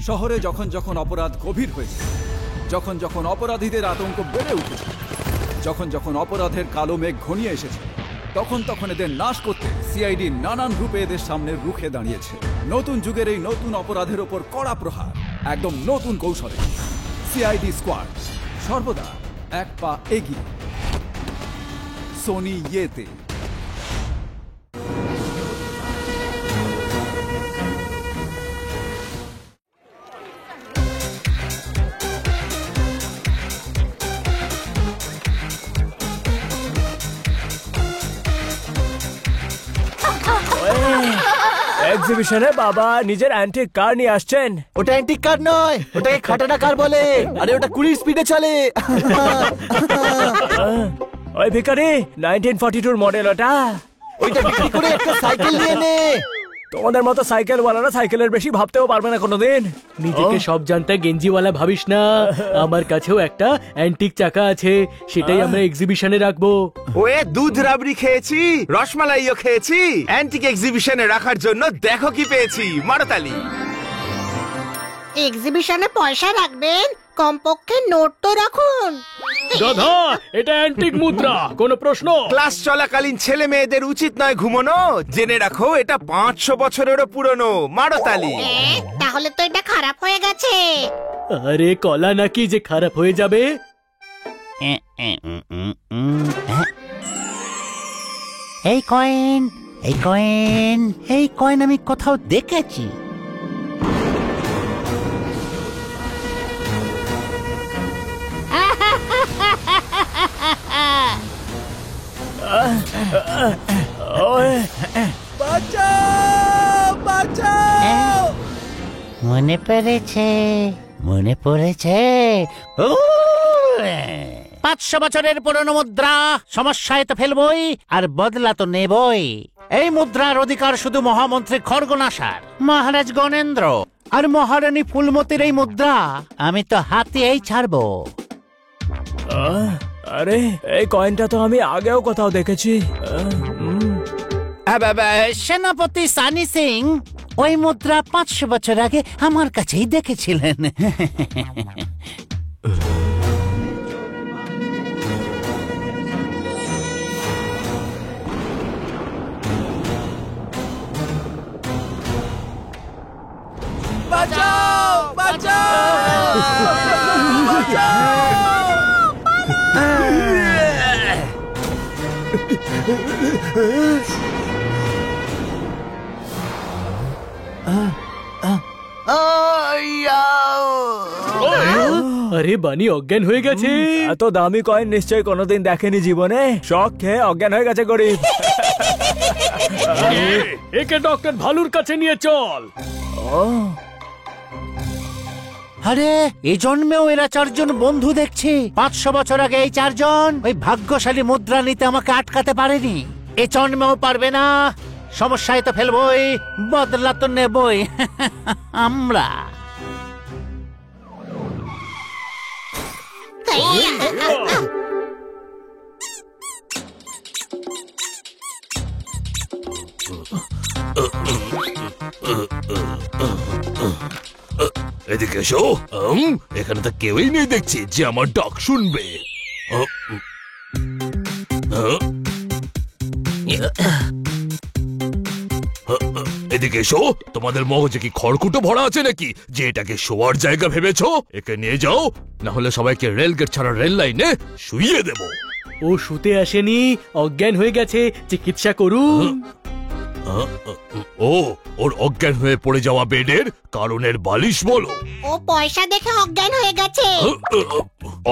শহরে যখন যখন অপরাধ গভীর হয়েছে, যখন যখন অপরাধীদের আতঙ্ক বেড়ে উঠেছে, যখন যখন অপরাধের কালো মেঘ ঘনিয়ে এসেছে, তখন তখন এদের নাশ করতে সিআইডি নানান রূপে এদের সামনে রুখে দাঁড়িয়েছে। নতুন যুগের এই নতুন অপরাধের ওপর কড়া প্রহার, একদম নতুন কৌশলে সিআইডি স্কোয়াড সর্বদা এক পা এগিয়ে। সোনি ইয়েতে এক্সিবিশনে বাবা নিজের অ্যান্টিক কার নিয়ে আসছেন। ওটা অ্যান্টিক কার নয়, ওটাকে খাটানা কার বলে। আরে ওটা 20 স্পিডে চলে। ওই ভিখারি 1942 মডেল ওটা। ওইটা বিক্রি করে একটা সাইকেল নিয়ে নে। তোমাদের মতো সাইকেলওয়ালারা সাইকেলের বেশি ভাবতেও পারবে না কোনোদিন। নিজেকে সব জানতা গেঞ্জিওয়ালা ভাবিস না, আমার কাছেও একটা অ্যান্টিক চাকা আছে, সেটাই আমরা এক্সিবিশনে রাখবো। ওয়ে দুধ রাবড়ি খেয়েছি, রসমালাইও খেয়েছি, অ্যান্টিক এক্সিবিশনে রাখার জন্য দেখো কি পেয়েছি, মারতালি। এক্সিবিশনে পয়সা রাখবেন, কমপক্ষে নোট তো রাখুন। গাধা, এটা অ্যান্টিক মুদ্রা, কোনো প্রশ্ন? ক্লাস চলাকালীন ছেলে মেয়েদের উচিত নয় ঘুমানো, জেনে রাখো এটা 500 বছরেরও পুরনো, মারতালি। তাহলে তো এটা খারাপ হয়ে গেছে। আরে কলা নাকি যে খারাপ হয়ে যাবে? এই কয়েন, এই কয়েন, এই কয়েন আমি কোথাও দেখেছি। মনে পড়েছে, মনে পড়েছে। 500 বছরের পুরনো মুদ্রা, সমস্যায় তো ফেলবই আর বদলা তো নেবই। এই মুদ্রার অধিকার শুধু মহামন্ত্রী খড়গনাশার, মহারাজ গণেন্দ্র আর মহারানী ফুলমতির। এই মুদ্রা আমি তো হাতিয়েই ছাড়বো। আরে এই কয়েনটা তো আমি আগেও কোথাও দেখেছি। সেনাপতি সানি সিং ওই মুদ্রা 500 বছর আগে আমার কাছেই দেখেছিলেন। বাঁচাও, বাঁচাও, আরে বানি অজ্ঞান হয়ে গেছে। এত দামি কয়েন নিশ্চয়ই কোনোদিন দেখেনি জীবনে, শখ খেয়ে অজ্ঞান হয়ে গেছে গরিব। একে ডক্টর ভালুর কাছে নিয়ে চল। আরে এই জন্মেও এরা 4 জন বন্ধু দেখছি। 500 বছর আগে এই 4 জন ওই ভাগ্যশালী মুদ্রা নিতে আমাকে আটকাতে পারেনি, এ জন্মেও পারবে না। সমস্যায় তো ফেলবই, বদলা তো নেবই আমরা। এদিকে এসো। এখানে তো কেউই নেই দেখছি যে আমার ডাক শুনবে। এদিকে এসো। তোমাদের মগজে কি খড়কুটো ভরা আছে নাকি যে এটাকে শোয়ার জায়গা ভেবেছো? একে নিয়ে যাও, না হলে সবাইকে রেলগেট ছাড়া রেল লাইনে শুইয়ে দেব। ও শুতে আসেনি, অজ্ঞান হয়ে গেছে, চিকিৎসা করুন। ও ওর অজ্ঞান হয়ে পড়ে যাওয়া বেডের কারণের বালিশ বলো। ও পয়সা দেখে অজ্ঞান হয়ে গেছে।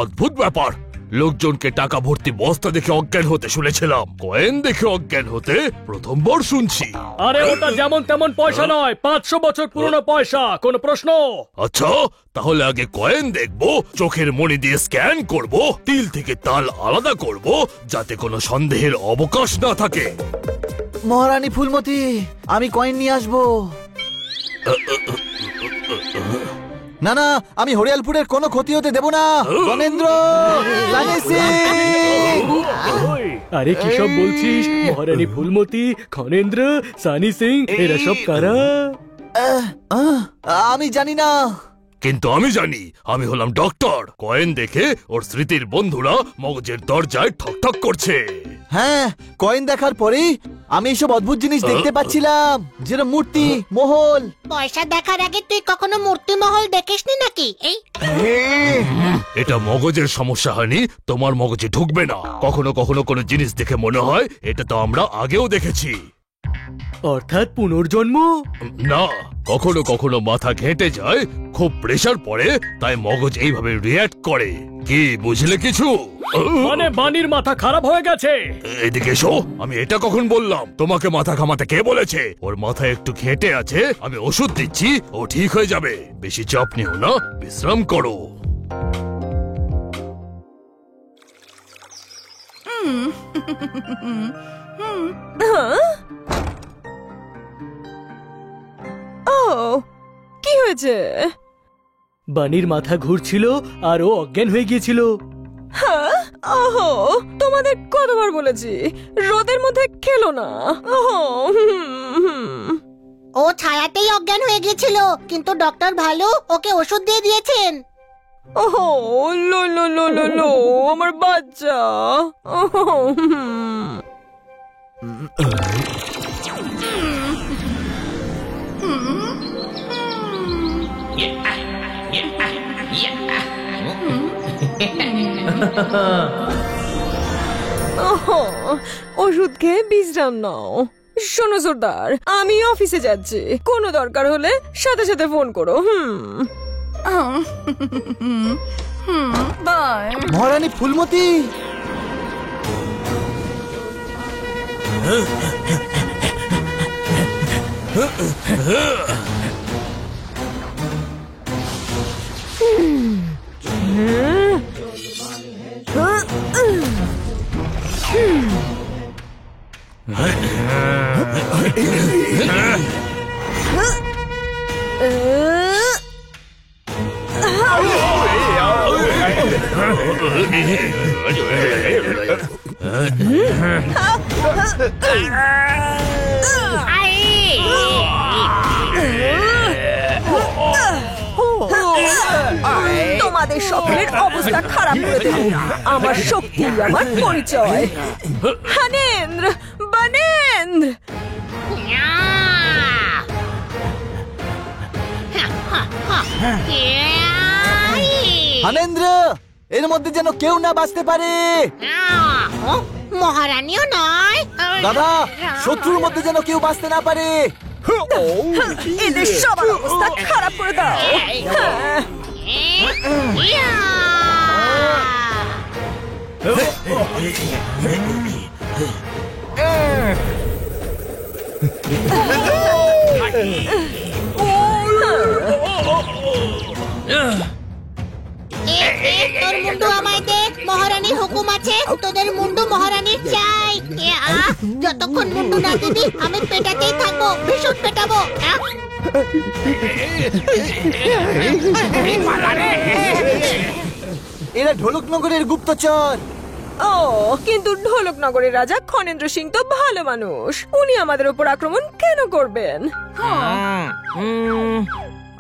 অদ্ভুত ব্যাপার, লোকজনকে টাকা ভর্তি বস্তা দেখে অজ্ঞান হতে শুনেছিলাম, কয়েন দেখে অজ্ঞান হতে প্রথমবার শুনছি। আরে ওটা যেমন তেমন পয়সা নয়, 500 বছর পুরনো পয়সা, কোনো প্রশ্ন? আচ্ছা তাহলে আগে কয়েন দেখবো, চোখের মণি দিয়ে স্ক্যান করব, তিল থেকে তাল আলাদা করব, যাতে কোনো সন্দেহের অবকাশ না থাকে। মহারানী ফুলমতি, আমি কয়েন নিয়ে আসবো। না না, আমি হরিয়ালপুরের কোনো ক্ষতি হতে দেব না। গণেন্দ্র, আরে কি সব বলছিস? মহারানী ফুলমতি, খনেন্দ্র, সানি সিং, এরা সব কারা? আমি জানি না। কিন্তু আমি জানি, আমি হলাম ডক্টর। কয়েন দেখে ওর স্মৃতির বন্ধুরা মগজের দরজায় ঠকঠক করছে। হ্যাঁ, কয়েন দেখার পরেই আমি এসব অদ্ভুত জিনিস দেখতে পাচ্ছিলাম, যেরকম মূর্তি, মহল। পয়সা দেখার আগে তুই কখনো মূর্তি মহল দেখিসনি নাকি? এই এটা মগজের সমস্যা হয়নি, তোমার মগজে ঢুকবে না। কখনো কখনো কোনো জিনিস দেখে মনে হয় এটা তো আমরা আগেও দেখেছি। অর্থাৎ পুনর্জন্ম? না, কখনো কখনো মাথা ঘেঁটে যায়, খুব প্রেসার পড়ে, তাই মগজ এইভাবে রিয়্যাক্ট করে। কি বুঝলে কিছু? মানে বাণীর মাথা খারাপ হয়ে গেছে। এদিকে এসো। আমি এটা কখন বললাম? তোমাকে মাথা ঘামাতে কে বলেছে? ওর মাথা একটু ঘেঁটে আছে, আমি ওষুধ দিচ্ছি, ও ঠিক হয়ে যাবে। বেশি চাপ নিও না, বিশ্রাম করো। ও, কি হয়েছে? বাণীর মাথা ঘুরছিল আর ও অজ্ঞান হয়ে গিয়েছিল। হ্যাঁ, ওহো, তোমাদের কতবার বলেছি রোদের মধ্যে খেলো না। ওহো, ও ছায়াতেই অজ্ঞান হয়ে গেছিল, কিন্তু ডক্টর ভালু ওকে ওষুধ দিয়ে দিয়েছেন। ওহো, লো লো লো লো লো, আমার বাচ্চা। ওহো, ওহো, ওষুধ খেয়ে বিশ্রাম নাও। শোনো সর্দার, আমি অফিসে যাচ্ছি, কোনো দরকার হলে সাথে সাথে ফোন করো। বাই। মহারানী ফুলমতি, তোমাদের সকলের অবস্থা খারাপ করে দেবো। আমার শক্তি, আমার পরিচয়। হানেন্দ্র, বানেন্দ্র। হানেন্দ্র, এর মধ্যে যেন কেউ না বাঁচতে পারে। মহারানীও নয় দাদা, শত্রুর মধ্যে যেন কেউ বাঁচতে না পারে। এদের সবার অবস্থা খারাপ করে দাও। তোর মুন্ডু আমায় দে, মহারানীর হুকুম আছে, তোদের মুন্ডু মহারানীর চাই। যতক্ষণ মুন্ডু না দিবি আমি পেটাতেই থাকবো, ভীষণ পেটাবো। এরা ঢোলকনগরের গুপ্তচর। ও, কিন্তু ঢোলকনগরের রাজা খনেন্দ্র সিং তো ভালো মানুষ, উনি আমাদের উপর আক্রমণ কেন করবেন?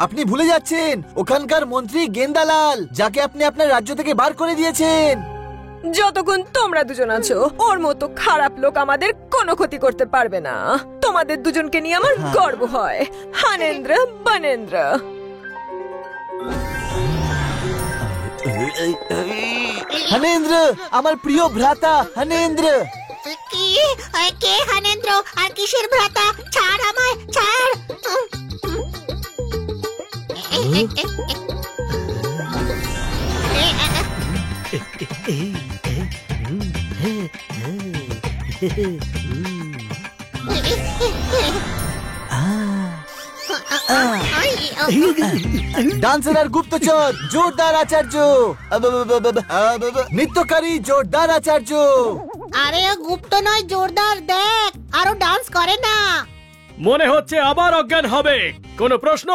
আপনি ভুলে যাচ্ছেন ওখানকার মন্ত্রী গেন্দালাল, যাকে আপনি আপনার রাজ্য থেকে বার করে দিয়েছেন। যতক্ষণ তোমরা দুজন আছো, ওর মতো খারাপ লোক আমাদের কোনো ক্ষতি করতে পারবে না। তোমাদের দুজনকে নিয়ে আমার গর্ব হয়, হানেন্দ্র, বানেন্দ্র। হানেন্দ্র, আমার প্রিয় ভ্রাতা হানেন্দ্র। কি? কে হানেন্দ্র? আর কিসের ভ্রাতা? ছাড় আমায়, ছাড়। ডান্সার আর গুপ্তচর জোরদার আচার্য, নৃত্যকারী জোরদার আচার্য। আরে ও গুপ্ত নয়, জোরদার। দেখ, আরো ডান্স করে না। মনে হচ্ছে আবার অজ্ঞান হবে। কোনো প্রশ্ন?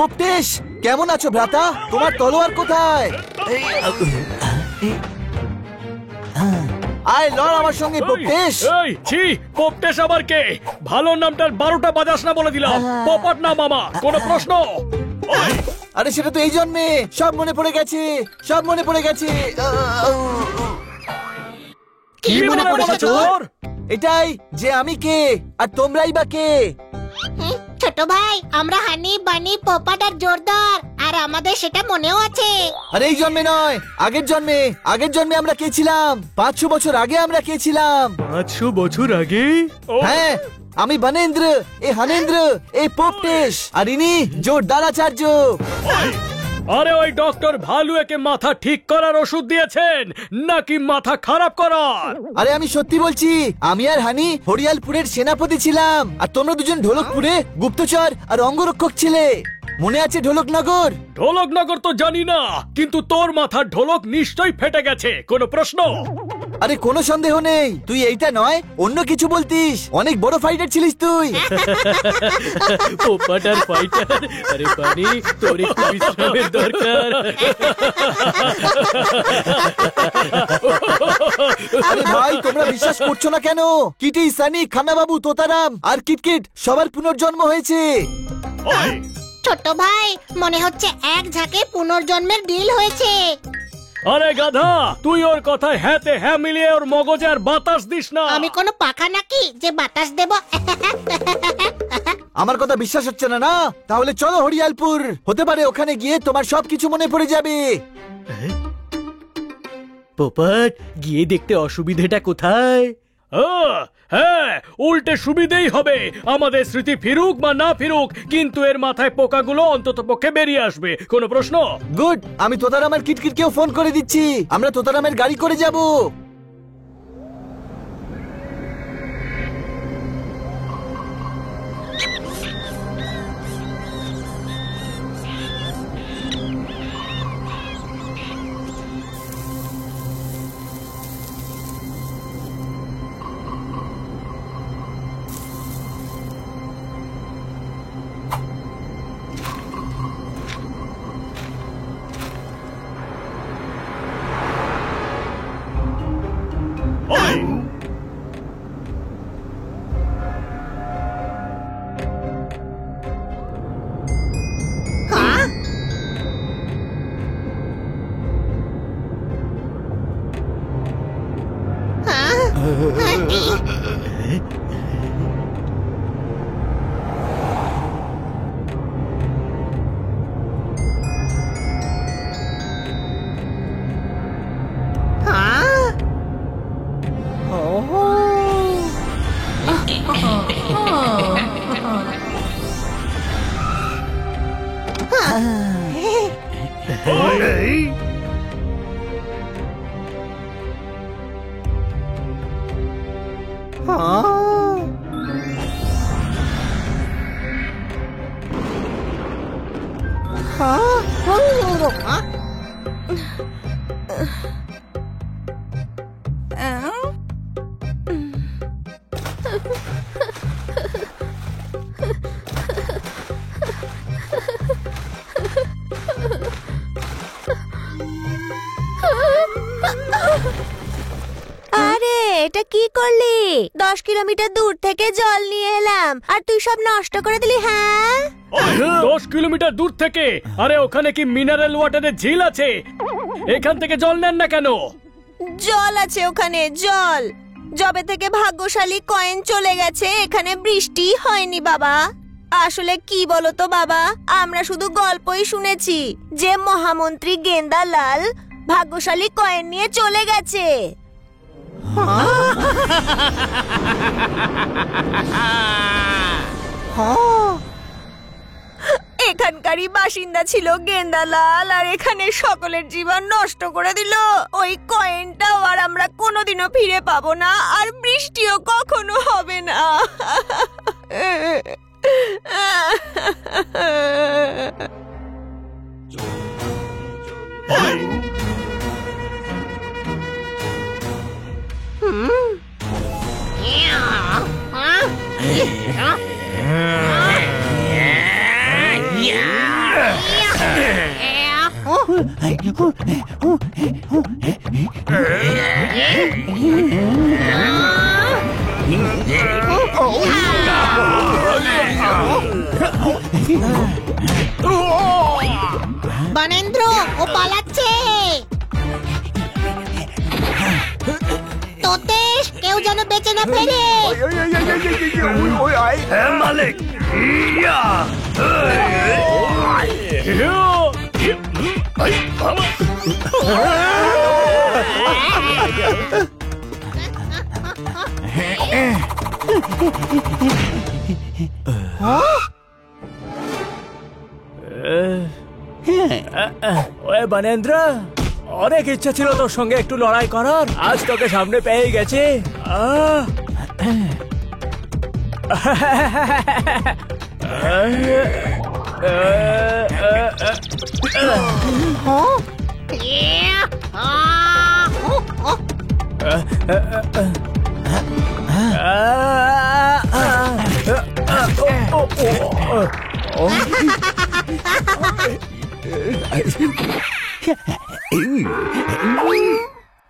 উপদেশ, কেমন আছো ভ্রাতা? তোমার তলোয়ার কোথায়? আয় লড় আমার সঙ্গে পোপটেশ। এই ছি, পোপটেশ আবার কে? ভালো নামটার 12টা বাজাস না বলে দিলাম। পোপট না মামা, কোনো প্রশ্ন? আরে সেটা তো এই জন্মে সব মনে পড়ে গেছে, সব মনে পড়ে গেছে। কি মনে পড়েছে তোর? এটাই যে আমি কে আর তোমরাই বা কে। ছোট ভাই, আমরা হানি বানি পোপাট আর জোরদার, আর আমাদের সেটা মনেও আছে। আরে এই জন্মে নয়, আগের জন্মে। আগের জন্মে আমরা কে ছিলাম? 500 বছর আগে আমরা কে ছিলাম? 500 বছর আগে? হ্যাঁ, আমি বানেন্দ্র, এ হানেন্দ্র, এ পোপটেশ, আর ইনি জোরদার আচার্য। আরে ওই ডক্টর ভালু একে মাথা ঠিক করার ওষুধ দিয়েছেন নাকি মাথা খারাপ করার? আরে আমি সত্যি বলছি, আমি আর হানি হরিয়ালপুরের সেনাপতি ছিলাম, আর তোমরা দুজন ঢোলকপুরে গুপ্তচর আর অঙ্গরক্ষক ছিলে। মনে আছে ঢোলকনগর? ঢোলকনগর তো জানি না, কিন্তু তোর মাথার ঢোলক নিশ্চয়ই ফেটে গেছে। কোনো প্রশ্ন? আরে কোনো সন্দেহ নেই, তুই এইটা নয় অন্য কিছু বলতিস। অনেক বড় ফাইটার ছিলিস তুই। পোপাট আর ফাইটার? আরে বানি, তোর একটু বিশ্রামের দরকার। আরে ভাই, তোমরা বিশ্বাস করছো না কেন? কিটি, সানি, খানাবাবু, তোতারাম আর কিটকিট সবার পুনর্জন্ম হয়েছে। ছোট ভাই, মনে হচ্ছে এক ঝাঁকে পুনর্জন্মের ডিল হয়েছে। আরে গাধা, তুই ওর কথায় হ্যাঁতে হ্যাঁ মিলিয়ে ওর মগজে আর বাতাস দিস না। আমি কোনো পাখা নাকি যে বাতাস দেব? আমার কথা বিশ্বাস হচ্ছে না? না তাহলে চলো হরিয়ালপুর, হতে পারে ওখানে গিয়ে তোমার সবকিছু মনে পড়ে যাবে। পোপাট, গিয়ে দেখতে অসুবিধেটা কোথায়? হ্যাঁ, উল্টে সুবিধেই হবে। আমাদের স্মৃতি ফিরুক বা না ফিরুক, কিন্তু এর মাথায় পোকাগুলো অন্তত পক্ষে বেরিয়ে আসবে। কোনো প্রশ্ন? গুড, আমি তোতারাম আর কিটকিটকেও ফোন করে দিচ্ছি, আমরা তোতারামের গাড়ি করে যাব। আরে এটা কি করলি? 10 কিলোমিটার দূর থেকে জল নিয়ে এলাম আর তুই সব নষ্ট করে দিলি। হ্যাঁ, 10 কিলোমিটার দূর থেকে? আরে ওখানে কি মিনারেল ওয়াটারের ঝিল আছে? এখান থেকে জল নেন না কেন? জল আছে ওখানে, জল। যবে থেকে ভাগ্যশালী কয়েন চলে গেছে এখানে বৃষ্টি হয়নি বাবা। আসলে কি বলতো বাবা, আমরা শুধু গল্পই শুনেছি যে মহামন্ত্রী গেন্দা লাল ভাগ্যশালী কয়েন নিয়ে চলে গেছে। এখানকারই বাসিন্দা ছিল গেন্দালাল, আর এখানে সকলের জীবন নষ্ট করে দিল। ওই কয়েনটাও আর আমরা কোনোদিনও ফিরে পাবো না, আর বৃষ্টিও কখনো হবে না। বানেন্দ্র ও পালাচ্ছে। তোতেশ, কেউ যেন বেঁচে না ফেরে। হ্যাঁ মালিক। ওই বানেন্দ্র, অনেক ইচ্ছা ছিল তোর সঙ্গে একটু লড়াই করার, আজ তোকে সামনে পেয়ে গেছি।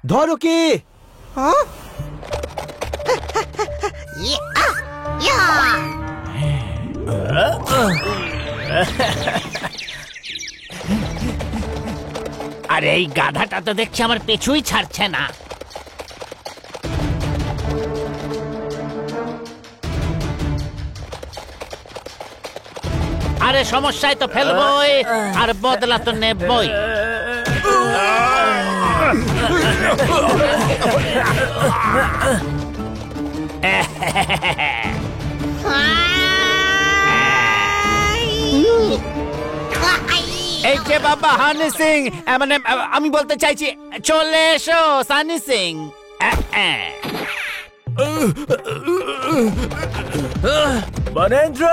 ধরো কে? আরে এই গাধাটা তো দেখছি আমার পেছুই ছাড়ছে না। আরে সমস্যায় তো ফেলবই, আর বদলা তো নেবই। এই যে বাবা হানি সিং, মানে আমি বলতে চাইছি চলে এসো সানি সিং। বানেন্দ্র,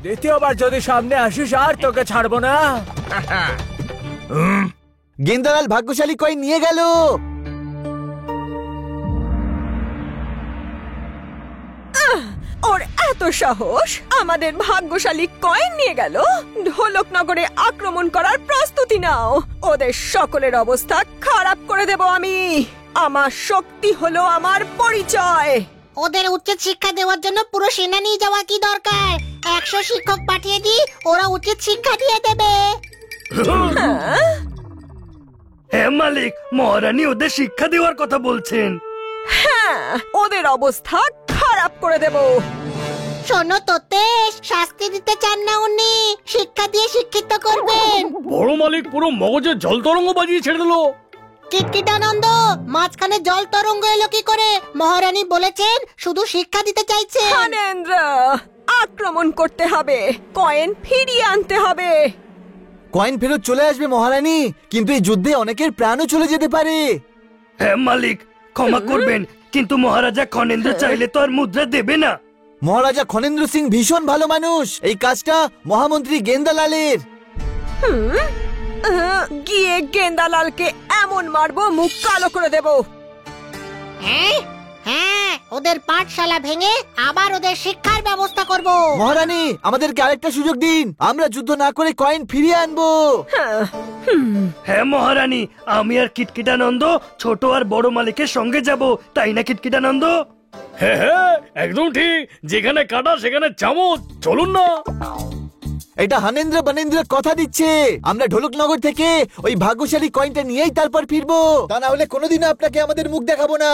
দ্বিতীয়বার যদি সামনে আসিস আর তোকে ছাড়বো না। গেন্দালাল ভাগ্যশালী কয়েন নিয়ে গেল। ওর এত সাহস, আমাদের ভাগ্যশালী কয়েন নিয়ে গেল। ঢোলকনগরে আক্রমণ করার প্রস্তুতি নাও, ওদের সকলের অবস্থা খারাপ করে দেব আমি। আমার শক্তি হলো আমার পরিচয়। ওদের উচিত শিক্ষা দেওয়ার জন্য পুরো সেনা নিয়ে যাওয়া কি দরকার? 100 শিক্ষক পাঠিয়ে দিই, ওরা উচিত শিক্ষা দিয়ে দেবে। হ্যাঁ মালিক, মহারানী ওদের শিক্ষা দেওয়ার কথা বলছেন। হ্যাঁ, ওদের অবস্থা খারাপ করে দেব। শোনো তোতেশ, শাস্তি দিতে চান না উনি, শিক্ষা দিয়ে শিক্ষিত করবেন। বড় মালিক পুরো মগজে জল তরঙ্গ বাজিয়ে ছেড়ে দিল। কিটকিটানন্দ, মাঝখানে জল তরঙ্গ এলো কি করে? মহারানী বলেছেন শুধু শিক্ষা দিতে চাইছেন। ফানেন্দ্র, আক্রমণ করতে হবে, কয়েন ফিরিয়ে আনতে হবে। কয়েন ফেরত চলে আসবে মহারানী, কিন্তু এই যুদ্ধে অনেকের প্রাণও চলে যেতে পারে। হ্যাঁ মালিক, ক্ষমা করবেন, কিন্তু মহারাজা খনেন্দ্র চাইলে তো আর মুদ্রা দেবে না। মহারাজা খনেন্দ্র সিং ভীষণ ভালো মানুষ, এই কাজটা মহামন্ত্রী গেন্দালালের। গিয়ে গেন্দালালকে এমন মারবো মুখ কালো করে দেব। হ্যাঁ হ্যাঁ, ওদের পাঠশালা ভেঙে আবার ওদের শিক্ষার ব্যবস্থা করব। মহারানী, আমাদেরকে আরেকটা সুযোগ দিন, আমরা যুদ্ধ না করে কয়েন ফিরিয়ে আনবো। হ্যাঁ মহারানী, আমি আর কিটকিটানন্দ ছোট আর বড় মালিকের সঙ্গে যাব, তাই না কিটকিটানন্দ? হ্যাঁ হ্যাঁ, একদম ঠিক, যেখানে কাটা সেখানে চামচ, চলুন না। এটা হানেন্দ্র বানেন্দ্র কথা দিচ্ছে, আমরা ঢোলকনগর থেকে ওই ভাগ্যশালী কয়েনটা নিয়েই তারপর ফিরবো, তা না হলে কোনোদিনও আপনাকে আমাদের মুখ দেখাবো না।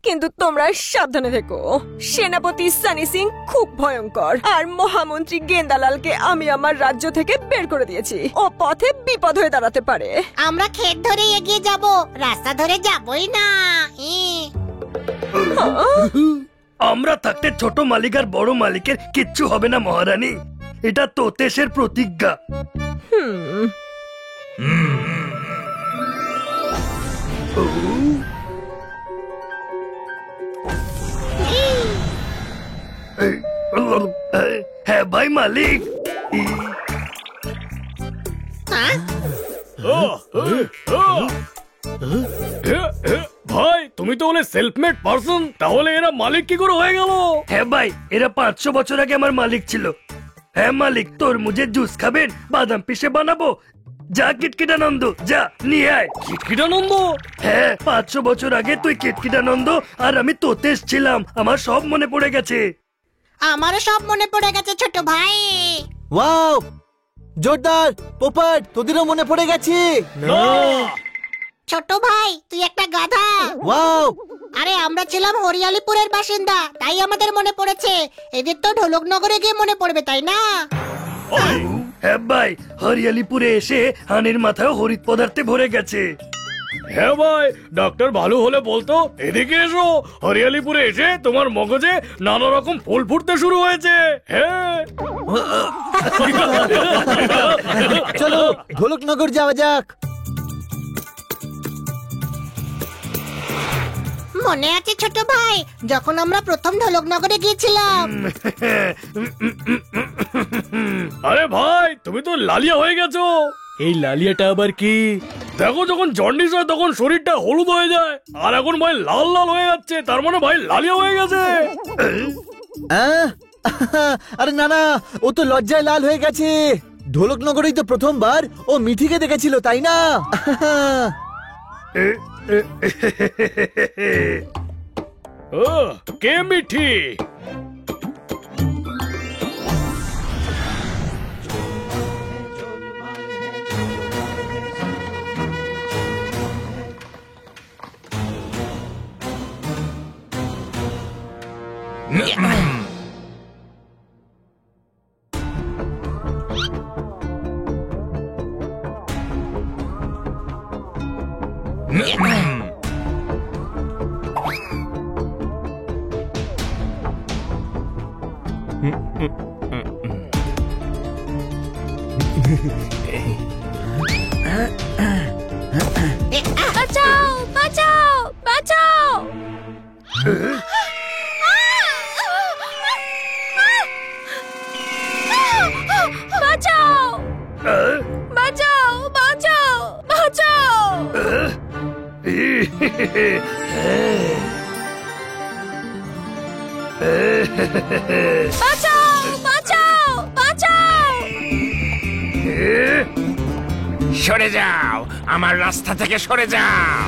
কিন্তু তোমরা সাবধানে থেকো, সেনাপতি সানি সিং খুব ভয়ঙ্কর, আর মহামন্ত্রী গেন্দালালকে আমি আমার রাজ্য থেকে বের করে দিয়েছি। ও পথে বিপদ হয়ে দাঁড়াতে পারে। আমরা ক্ষেত ধরে এগিয়ে যাব, রাস্তা ধরে যাবই না। আমরা থাকতে ছোট মালিক আর বড় মালিকের কিচ্ছু হবে না মহারানী, এটা তোতেশের প্রতিজ্ঞা। হ্যাঁ ভাই মালিক। ভাই তুমি তো বলে সেলফ মেড পারসন, তাহলে এরা মালিক কি করে হয়ে গেল? হ্যাঁ ভাই, এরা 500 বছর আগে আমার মালিক ছিল। হ্যাঁ মালিক, তরমুজের জুস খাবেন? বাদাম পিষে বানাবো। যা কিটকিটানন্দ, যা নিয়ে আয়। কিটকিটানন্দ? হ্যাঁ, 500 বছর আগে তুই কিটকিটানন্দ আর আমি তোতে ছিলাম। আমার সব মনে পড়ে গেছে। আমারও সব মনে পড়ে গেছে ছোট ভাই। ওয়াও, জোরদার। পোপট, তোদেরও মনে পড়ে গেছে? ছোট ভাই তুই একটা গাধা। ওয়াও, আরে আমরা ছিলাম হরিয়ালিপুরের বাসিন্দা, তাই আমাদের মনে পড়েছে। এদের তো ঢোলকনগরে গিয়ে মনে পড়বে, তাই না? হ্যাঁ ভাই, হরিয়ালিপুরে এসে হানির মাথায় হরিত পদার্থে ভরে গেছে। হ্যাঁ ভাই, ডাক্তার ভালো হলে বলতো এদিকে এসো। হরিয়ালিপুরে এসে তোমার মগজে নানা রকম ফুল ফুটতে শুরু হয়েছে। হ্যাঁ চলো ঢোলকনগর যাওয়া যাক। মনে আছে ছোট ভাই, যখন আমরা প্রথম ঢোলকনগরে গিয়েছিলাম? আরে ভাই, তুমি তো লালিয়া হয়ে গেছো। এই লালিয়াটা আবার কি? দেখো, যখন জন্ডিস হয় তখন শরীরটা হলুদ হয়ে যায়, আর এখন ভাই লাল লাল হয়ে যাচ্ছে। তার মানে ভাই লালিয়া হয়ে গেছে। আরে না না, ও তো লজ্জায় লাল হয়ে গেছে। ঢোলকনগরেই তো প্রথমবার ও মিঠিকে দেখেছিল, তাই না? ও, কে মিঠি? বাঁচাও, বাঁচাও, বাঁচাও! বাঁচাও, বাঁচাও, বাঁচাও, বাঁচাও! বাঁচাও, বাঁচাও, বাঁচাও! সরে যাও, আমার রাস্তা থেকে সরে যাও।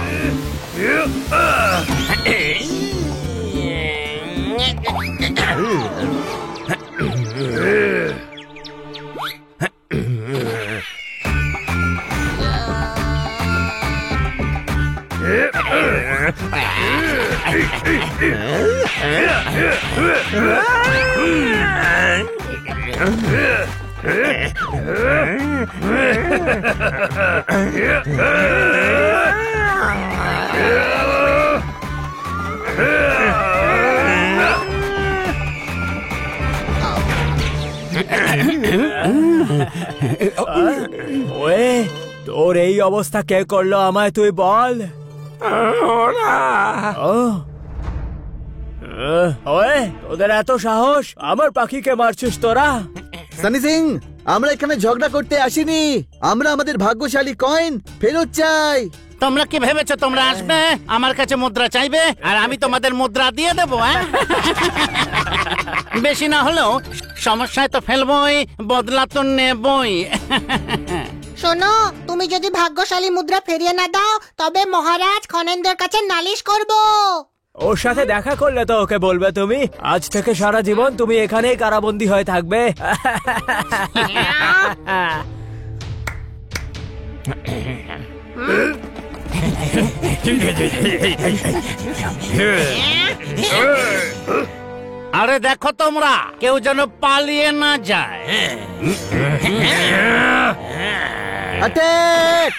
ওয়ে, তোর এই অবস্থা কে করলো আমায় তুই বল। ওয়ে, তোদের এত সাহস, আমার পাখিকে মারছিস তোরা? সানি সিং, আমরা এখানে ঝগড়া করতে আসিনি। আমরা আমাদের ভাগ্যশালী কয়েন ফেরত চাই। তোমরা কি ভেবেছো তোমরা আসবে আমার কাছে মুদ্রা চাইবে আর আমি তোমাদের মুদ্রা দিয়ে দেবো? বেশি না হলেও সমস্যায় তো ফেলবই, বদলা তো নেবই। শোনো, তুমি যদি ভাগ্যশালী মুদ্রা ফিরিয়ে না দাও তবে মহারাজ খনেন্দ্রের কাছে নালিশ করব। ওর সাথে দেখা করলে তো ওকে বলবে তুমি আজ থেকে সারা জীবন তুমি এখানেই কারাবন্দী হয়ে থাকবে। আরে দেখো তোমরা, কেউ যেন পালিয়ে না যায়। অ্যাটাক!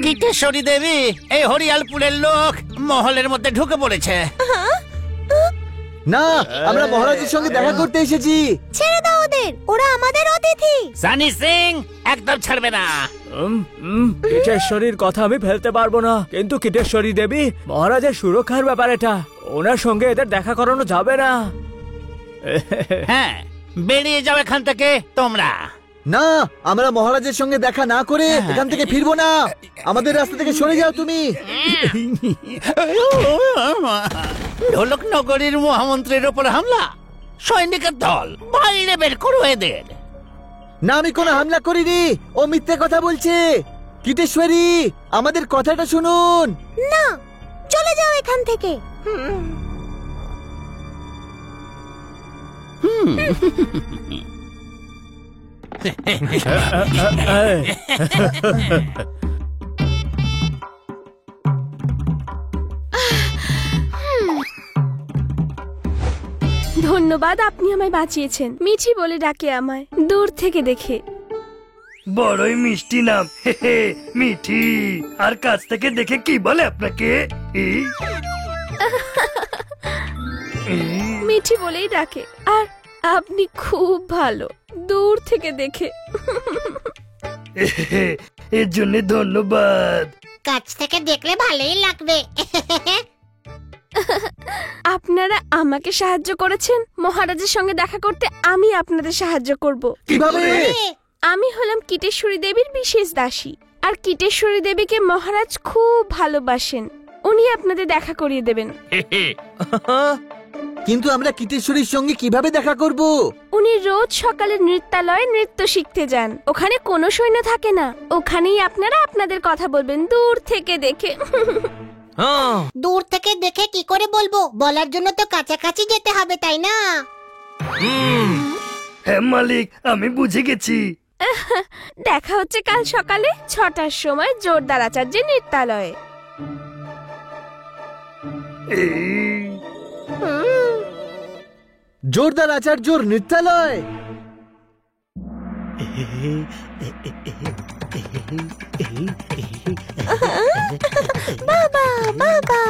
কিটেশ্বরী দেবী, এই হরিয়ালপুরের লোক মহলের মধ্যে ঢুকে পড়েছে। না, আমরা মহারাজের সঙ্গে দেখা করতে এসেছি। ছেড়ে দাও ওদের, ওরা আমাদের অতিথি। সানি সিং একদম ছাড়বে না। কিটেশ্বরীর কথা আমি ফেলতে পারবো না, কিন্তু কিটেশ্বরী দেবী মহারাজের সুরক্ষার ব্যাপার এটা, ওনার সঙ্গে এদের দেখা করানো যাবে না। হ্যাঁ, বেরিয়ে যাও এখান থেকে তোমরা। না, আমরা মহারাজের সঙ্গে দেখা না করে এখান থেকে ফিরবো না। আমাদের রাস্তা থেকে সরে যাও তুমি। ঢোলক নগরীর মহামন্ত্রীর উপর হামলা, সৈনিকের দল, বাইরে বের করো এদের। না, আমি কোনো হামলা করিনি, ও মিথ্যে কথা বলছে। কিটেশ্বরী, আমাদের কথাটা শুনুন। না, চলে যাও এখান থেকে। ধন্যবাদ, আপনি আমায় বাঁচিয়েছেন। মিঠি বলে ডাকে আমায়, দূর থেকে দেখে। বড়ই মিষ্টি নাম, মিঠি। আর কাছ থেকে দেখে কি বলে আপনাকে? মিঠি বলেই ডাকে। আর আপনি খুব ভালো, দূর থেকে দেখে। এর জন্য ধন্যবাদ। কাছ থেকে দেখলে ভালোই লাগবে। আপনারা আমাকে সাহায্য করেছেন, মহারাজের সঙ্গে দেখা করতে আমি আপনাদের সাহায্য করব। কিভাবে? আমি হলাম কিটেশ্বরী দেবীর বিশেষ দাসী, আর কিটেশ্বরী দেবীকে মহারাজ খুব ভালোবাসেন। উনি আপনাদের দেখা করিয়ে দেবেন। কিন্তু আমরা কিটেশ্বরীর সঙ্গে কিভাবে দেখা করব? উনি রোজ সকালে নৃত্যালয়ে নৃত্য শিখতে যান। ওখানে কোনো সৈন্য থাকে না, ওখানেই আপনারা আপনাদের কথা বলবেন, দূর থেকে দেখে। দূর থেকে দেখে কি করে বলবো? বলার জন্য তো কাছাকাছি যেতে হবে, তাই না? হ্যাঁ মালিক, আমি বুঝে গেছি। দেখা হচ্ছে কাল সকালে 6টার সময় জোরদার আচার্যের নৃত্যালয়ে। জোরদার আচার্যর নৃত্যালয়? বাবা, বাবা।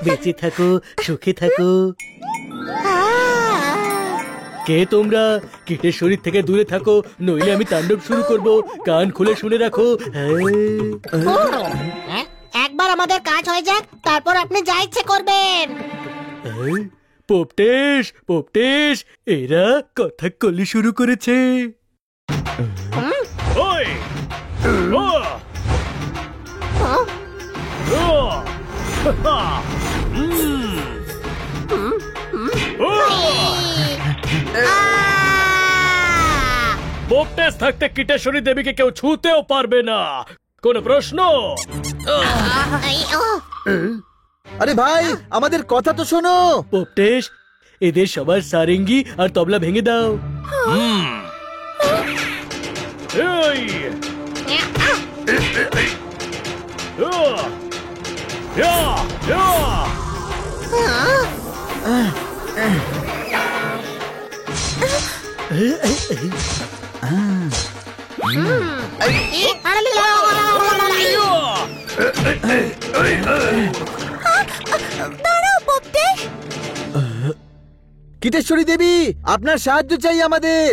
বেঁচে থাকো, সুখে থাকো। কে তোমরা? কিটেশ্বরী থেকে দূরে থাকো, নইলে আমি তাণ্ডব শুরু করব। কান খুলে শুনে রাখো। একবার আমাদের কাজ হয়ে যাক, তারপর আপনি যা ইচ্ছে করবেন। পোপটেশ, পোপটেশ, এরা কথা কলি শুরু করেছে। ওই! ও! ও! হা! পোপটেশ থাকতে কিটেশ্বরী দেবীকে কেউ ছুঁতেও পারবে না। কোন প্রশ্ন? আরে ভাই, আমাদের কথা তো শোনো। পোপটেশ, এদের সবার সারেঙ্গি আর তবলা ভেঙে দাও। এই! দাঁড়াও পোপটেশ। কিটেশ্বরী দেবী, আপনার সাহায্য চাই আমাদের।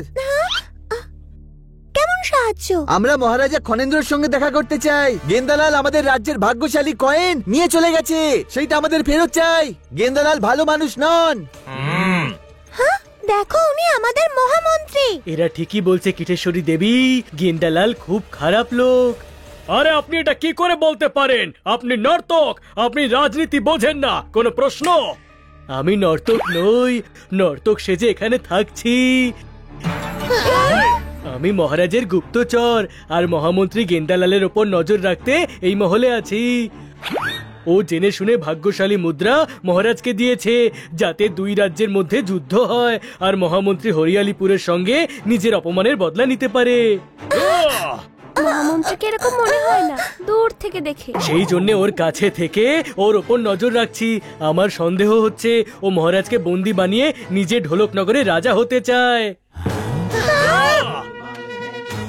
কেমন সাহায্য? আমরা মহারাজা খনেন্দ্রর সঙ্গে দেখা করতে চাই। গেন্দালাল আমাদের রাজ্যের ভাগ্যশালী কয়েন নিয়ে চলে গেছে, সেইটা আমাদের ফেরত চাই। গেন্দালাল ভালো মানুষ নন। দেখো উনি আমাদের মহামন্ত্রী। এরা ঠিকই বলছে কিটেশ্বরী দেবী, গেন্দালাল খুব খারাপ লোক। আরে আপনি এটা কি করে বলতে পারেন? আপনি নর্তক, আপনি রাজনীতি বোঝেন না। কোনো প্রশ্ন? আমি নর্তক নই, নর্তক সেজে এখানে থাকছি। আমি মহারাজের গুপ্তচর, আর মহামন্ত্রী গেন্দালালের ওপর নজর রাখতে এই মহলে আছি। ও জেনে শুনে ভাগ্যশালী মুদ্রা মহারাজকে দিয়েছে, যাতে দুই রাজ্যের মধ্যে যুদ্ধ হয় আর মহামন্ত্রী হরিয়ালিপুরের সঙ্গে নিজের অপমানের বদলা নিতে পারে। মহামন্ত্রীকে এরকম মনে হয় না দূর থেকে দেখে। সেই জন্য ওর কাছে থেকে ওর ওপর নজর রাখছি। আমার সন্দেহ হচ্ছে ও মহারাজকে বন্দি বানিয়ে নিজে ঢোলকনগরে রাজা হতে চায়।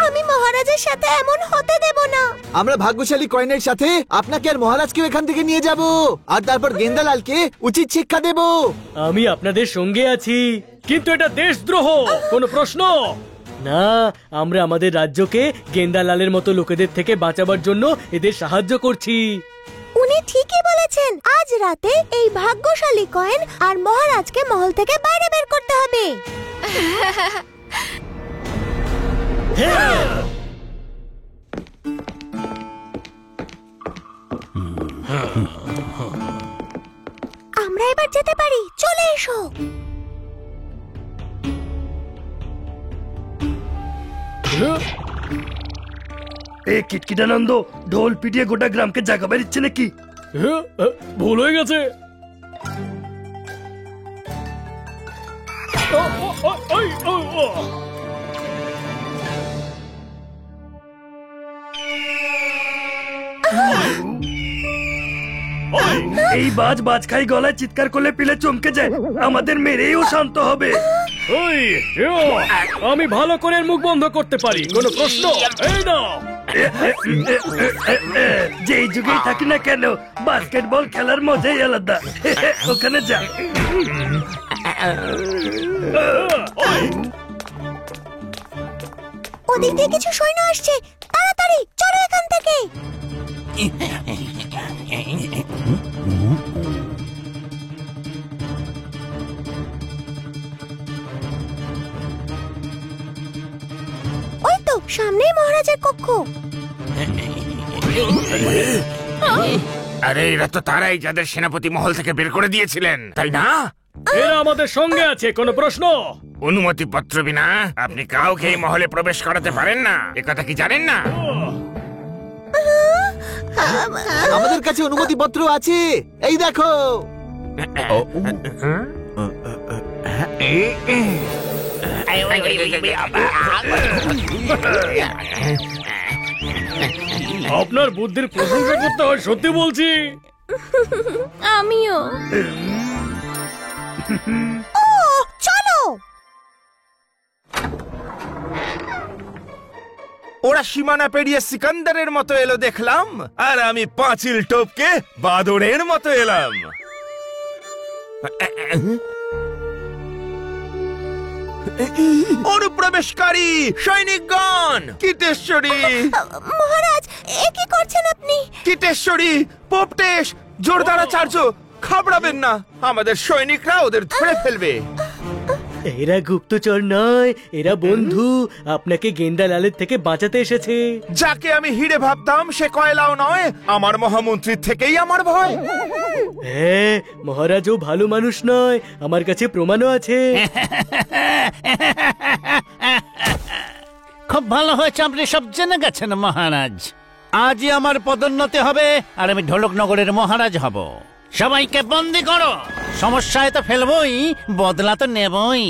আমি মহারাজের সাথে এমন হতে দেব না। আমরা ভাগ্যশালী কয়েনের সাথে আপনাকে আর মহারাজকেও এখান থেকে নিয়ে যাব, আর তারপর গেন্দালালকে উচিত শিক্ষা দেব। আমি আপনাদের সঙ্গে আছি, কিন্তু এটা দেশদ্রোহ। কোনো প্রশ্ন? না, আমরা আমাদের রাজ্যকে গেন্দালালের মতো লোকেদের থেকে বাঁচাবার জন্য এদের সাহায্য করছি। উনি ঠিকই বলেছেন, আজ রাতে এই ভাগ্যশালী কয়েন আর মহারাজকে মহল থেকে বাইরে বের করতে হবে। আমরা এবার যেতে পারি, চলে এসো। কিটকিটানন্দ ঢোল পিটিয়ে গোটা গ্রামকে জাগাবার ইচ্ছে নাকি? ভুল হয়ে গেছে। এই বাজ খাই গলায় চিৎকার করলে পিলে চমকে যায়, আমাদের মেরেও শান্ত হবে। আমি ভালো করে মুখ বন্ধ করতে পারি। কোনো প্রশ্ন? এই না, যেই যুগেই থাকি না কেন, বাস্কেটবল খেলার মজাই আলাদা। ওখানে যা। ওদিক দিয়ে কিছু সৈন্য আসছে, তাড়াতাড়ি চলো এখান থেকে। ওই তো সামনেই মহারাজের কক্ষ। আরে এরা তো তারাই যাদের সেনাপতি মহল থেকে বের করে দিয়েছিলেন, তাই না? এরা আমাদের সঙ্গে আছে। কোনো প্রশ্ন? অনুমতি পত্র বিনা আপনি কাউকে এই মহলে প্রবেশ করাতে পারেন না, একথা কি জানেন না? আমাদের কাছে অনুমতি পত্র আছে, এই দেখো। আপনার বুদ্ধির প্রশংসা করতে হয়, সত্যি বলছি। আমিও। ও চলো। ওরা সীমানা পেরিয়ে সিকান্দারের মতো এলো দেখলাম, আর আমি পাঁচিল টপকে বাদরের মতো এলাম। অনুপ্রবেশকারী সৈনিকগণ, কিটেশ্বরী। মহারাজ, এ কি করছেন আপনি? কিটেশ্বরী, পোপটেশ, জোরদারাচার্য, ঘাবড়াবেন না, আমাদের সৈনিকরা ওদের ধরে ফেলবে। এরা গুপ্তচর নয়, এরা বন্ধু। আপনাকে গেন্দালালের থেকে বাঁচাতে এসেছে। যাকে আমি হিরে ভাবতাম সে কয়লাও নয়, আমার মহামন্ত্রীর থেকেই আমার ভয়। হ্যাঁ, মহারাজও ভালো মানুষ নয়, আমার কাছে প্রমাণও আছে। খুব ভালো হয়েছে আপনি সব জেনে গেছেন মহারাজ। আজই আমার পদোন্নতি হবে আর আমি ঢোলকনগরের মহারাজ হব। সবাইকে বন্দি করো। সমস্যায় তো ফেলবই, বদলা তো নেবই।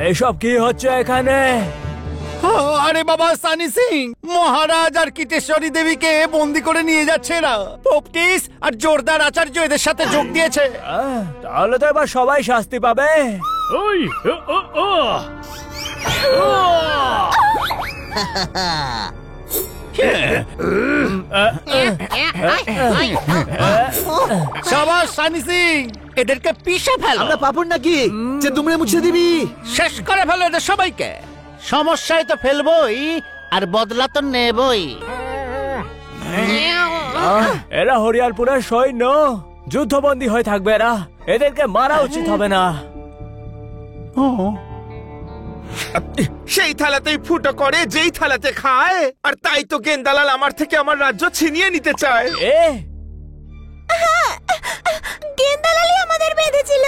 এসব কি হচ্ছে এখানে? আরে বাবা সানি সিং, মহারাজ আর কিটেশ্বরী দেবীকে বন্দি করে নিয়ে যাচ্ছে না। পোপটিস আর জোরদার আচার্য এদের সাথে যোগ দিয়েছে। তাহলে তো এবার সবাই শাস্তি পাবে। ওই সাবাস সানি সিং, এদেরকে পিষে ফেলো। আমরা পাপড় নাকি যে তোমরা মুছে দিবি? শেষ করে ফেলো এদের সবাইকে। সমস্যায় তো ফেলবই, আর বদলা তো নেবই। এরা হরিয়ালপুরের সৈন্য, যুদ্ধবন্দী হয়ে থাকবে এরা। এদেরকে মারা উচিত হবে না। সেই থালাতেই ফুটো করে যেই থালাতে খায়, আর তাই তো গেন্দালাল আমার থেকে আমার রাজ্য ছিনিয়ে নিতে চায়। গেন্দালালি আমাদের বেঁধেছিল।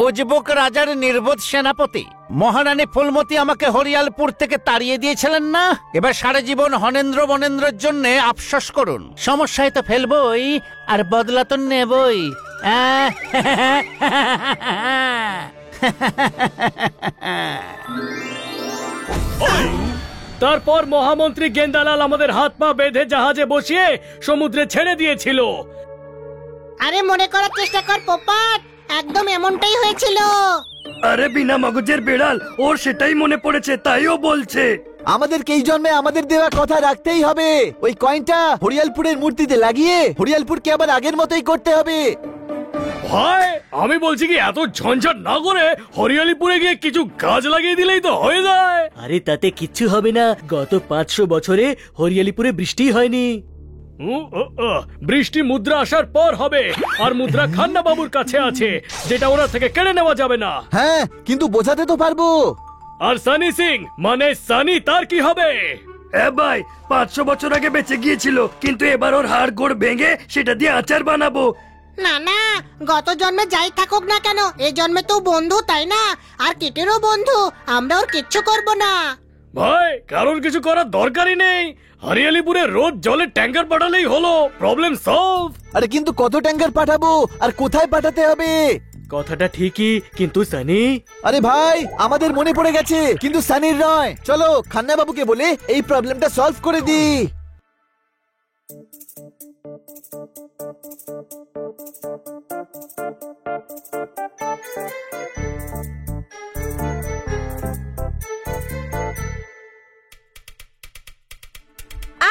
উজবুক রাজার নির্বোধ সেনাপতি মহারানী ফুলমতি আমাকে হরিয়ালপুর থেকে তাড়িয়ে দিয়েছিলেন না? এবার সারা জীবন হনেন্দ্র বনেন্দ্রের জন্য আফসোস করুন। সমস্যায় তো ফেলবই, আর বদলা তো নেবই। তারপর মহামন্ত্রী গেন্দালাল আমাদের হাত পা বেঁধে জাহাজে বসিয়ে সমুদ্রে ছেড়ে দিয়েছিল। আরে মনে করার চেষ্টা কর পোপট, একদম এমনটাই হয়েছিল। আরে বিনা মগজের বেড়াল, ওর সেটাই মনে পড়েছে, তাইও বলছে। আমাদেরকে এই জন্মে আমাদের দেওয়া কথা রাখতেই হবে। ওই কয়েনটা হরিয়ালপুরের মূর্তিতে লাগিয়ে হরিয়ালপুরকে আবার আগের মতোই করতে হবে। ভাই, আমি বলছি কি এত ঝঞ্ঝাট না করে হরিয়ালিপুরে গিয়ে কিছু গাছ লাগিয়ে দিলেই তো হয়ে যায়। আরে তাতে কিচ্ছু হবে না। গত 500 বছরে হরিয়ালিপুরে বৃষ্টি হয়নি। বৃষ্টি মুদ্রা আসার পর হবে, আর মুদ্রা খান্না বাবুর কাছে আছে, যেটা ওরা থেকে কেড়ে নেওয়া যাবে না। হ্যাঁ, কিন্তু বোঝাতে তো পারবো। আর সানি সিং মানে সানি, তার কি হবে? ভাই 500 বছর আগে বেঁচে গিয়েছিল, কিন্তু এবার ওর হাড় গোড় ভেঙে সেটা দিয়ে আচার বানাবো। না না, গত জন্মে যাই থাকুক না কেন, এই জন্মে তো বন্ধু, তাই না? আর কেটেরও বন্ধু, আমরা ওর কিচ্ছু করব না। ভাই, কারোর কিছু করার দরকারই নেই। হরিয়ালিপুরে রোজ জলের ট্যাঙ্কার পাঠালেই হলো, প্রবলেম সলভ। আরে কিন্তু কত ট্যাঙ্কার পাঠাবো আর কোথায় পাঠাতে হবে? কথাটা ঠিকই, কিন্তু সানি। আরে ভাই, আমাদের মনে পড়ে গেছে, কিন্তু সানির নয়। চলো খান্না বাবুকে বলে এই প্রবলেমটা সলভ করে দিই।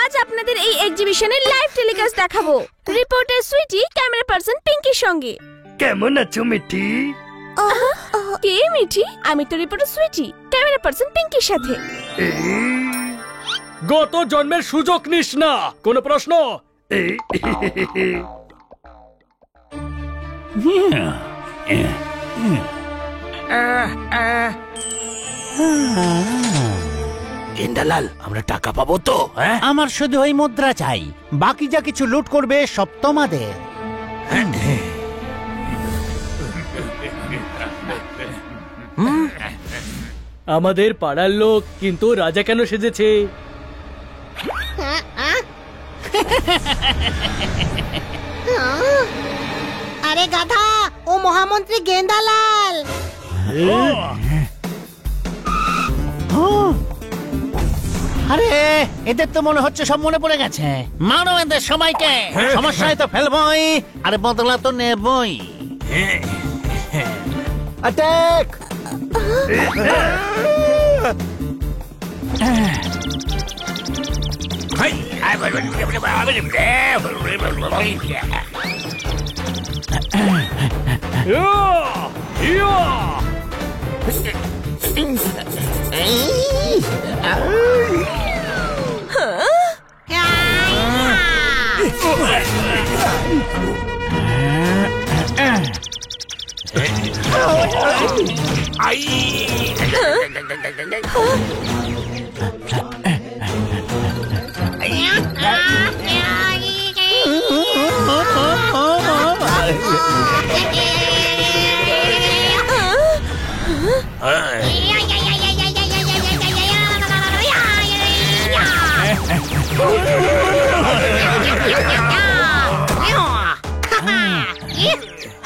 আজ আপনাদের এই এক্সিবিশনের লাইভ টেলিকাস্ট দেখাবো। রিপোর্টার সুইটি ক্যামেরা পার্সন পিঙ্কির সঙ্গে। কেমন আছো মিঠি? কে মিঠি? আমি তো রিপোর্টার সুইটি, ক্যামেরা পার্সন পিঙ্কির সাথে। গত জন্মের সুযোগ নিস না। কোন প্রশ্ন? গেন্দালাল, আমরা টাকা পাবো তো? আমার শুধু ওই মুদ্রা চাই, বাকি যা কিছু লুট করবে সব তোমাদের। আমাদের পাড়ার লোক, কিন্তু রাজা কেন সেজেছে? আরে গাধা, ও মহামন্ত্রী গেন্দালাল। আরে এদের তো মনে হচ্ছে সব মনে পড়ে গেছে। মানো এদের সবাইকে। সমস্যায় তো ফেলবই, আর বদলা তো নেবই। অ্যাটাক! ইয়া!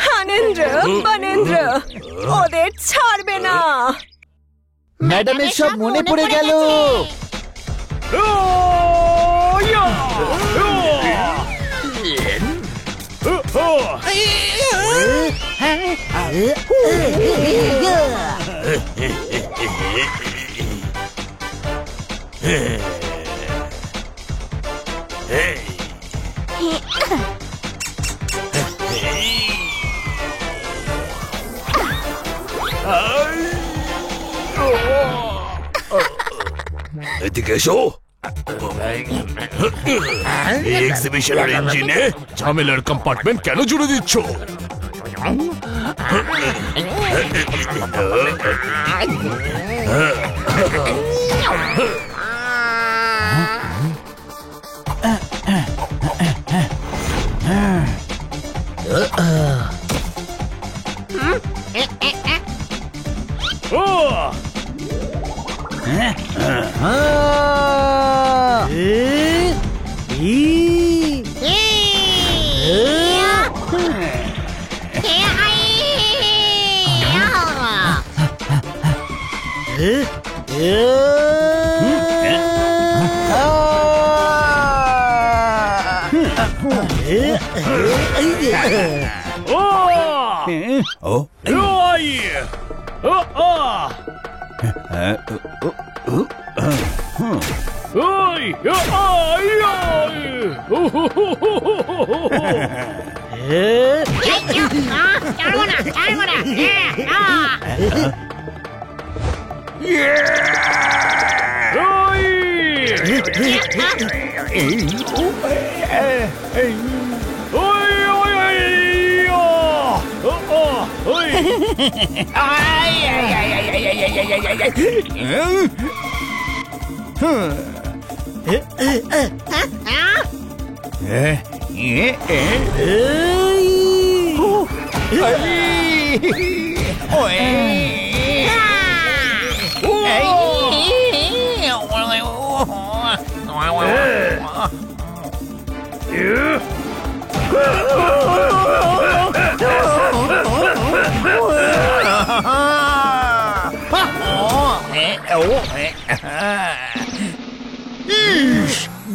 হানেন্দ্র বানেন্দ্র ওদের ছাড়বে না। ম্যাডামের সব মনে পড়ে গেল। এদিকে এসো। এই এক্সিবিশনের ইঞ্জিনে ঝামেলার কম্পার্টমেন্ট কেন জুড়ে দিচ্ছ?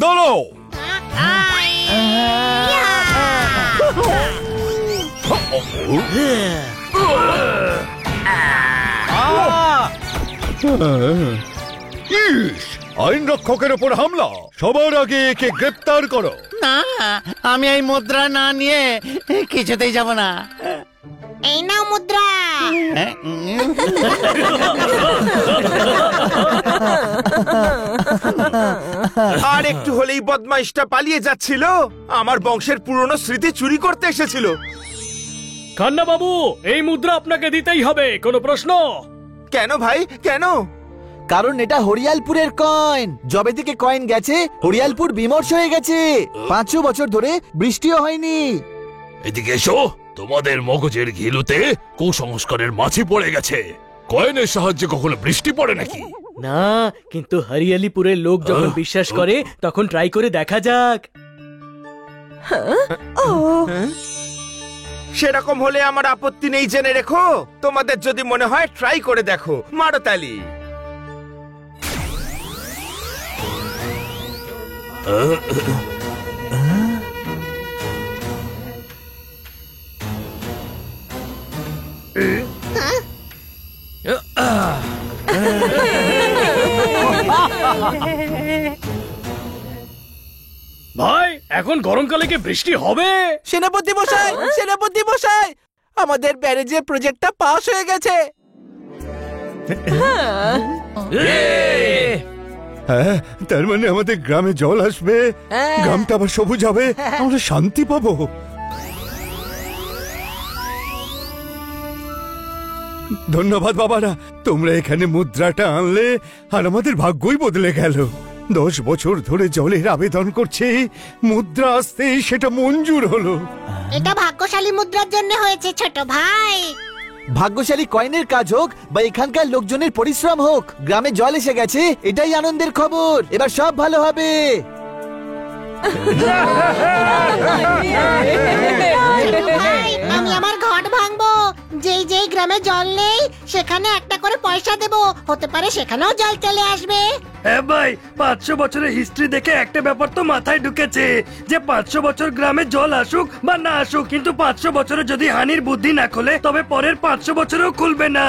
দাঁড়াও। আইন রক্ষকের উপর হামলা, সবার আগে একে গ্রেপ্তার করো। না, আমি এই মুদ্রা না নিয়ে কিছুতেই যাব না। এই নাও মুদ্রা। আর একটু হলেই বদমাইশটা পালিয়ে যাচ্ছিল। আমার বংশের পুরনো স্মৃতি চুরি করতে এসেছিল। খান্না বাবু, এই মুদ্রা আপনাকে দিতেই হবে, কোনো প্রশ্ন? কেন ভাই, কেন? কারণ এটা হরিয়ালপুরের কয়েন। যবে থেকে কয়েন গেছে হরিয়ালপুর বিমর্ষ হয়ে গেছে। 500 বছর ধরে বৃষ্টিও হয়নি। এদিকে এসো। তোমাদের মগজের ঘিলুতে কুসংস্কারের মাছি পড়ে গেছে। কয়েনের সাহায্যে কখনো বৃষ্টি পড়ে নাকি? না, কিন্তু হরিয়ালিপুরের লোক যখন বিশ্বাস করে তখন ট্রাই করে দেখা যাক। সেরকম হলে আমার আপত্তি নেই, জেনে রেখো। তোমাদের যদি মনে হয় ট্রাই করে দেখো, মারো তালি। ভাই, এখন গরমকালে কি বৃষ্টি হবে? সেনাপতি মশাই, সেনাপতি মশাই, আমাদের ব্যারেজের প্রজেক্টটা পাস হয়ে গেছে। হ্যাঁ, তার মানে আমাদের গ্রামে জল আসবে, গ্রামটা আবার সবুজ হবে, আমরা শান্তি পাবো। ধন্যবাদ বাবারা, তোমরা এখানে মুদ্রাটা আনলে আর আমাদের ভাগ্যই বদলে গেল। 10 বছর ধরে জলের আবেদন করছে, মুদ্রা আসতেই সেটা মঞ্জুর হলো। এটা ভাগ্যশালী মুদ্রার জন্য হয়েছে ছোট ভাই। ভাগ্যশালী কয়েনের কাজ হোক বা এখানকার লোকজনের পরিশ্রম হোক, গ্রামে জল এসে গেছে, এটাই আনন্দের খবর। এবার সব ভালো হবে। ভাই, আমি আমার ঘট ভাঙবো। যেই যেই গ্রামে জল নেই সেখানে একটা করে পয়সা দেব, হতে পারে সেখানেও জল চলে আসবে। হ্যাঁ ভাই, 500 বছরের হিস্ট্রি দেখে একটা ব্যাপার তো মাথায় ঢুকেছে যে 500 বছর গ্রামে জল আসুক বা না আসুক, কিন্তু 500 বছরে যদি হানির বুদ্ধি না খোলে তবে পরের 500 বছরেও খুলবে না।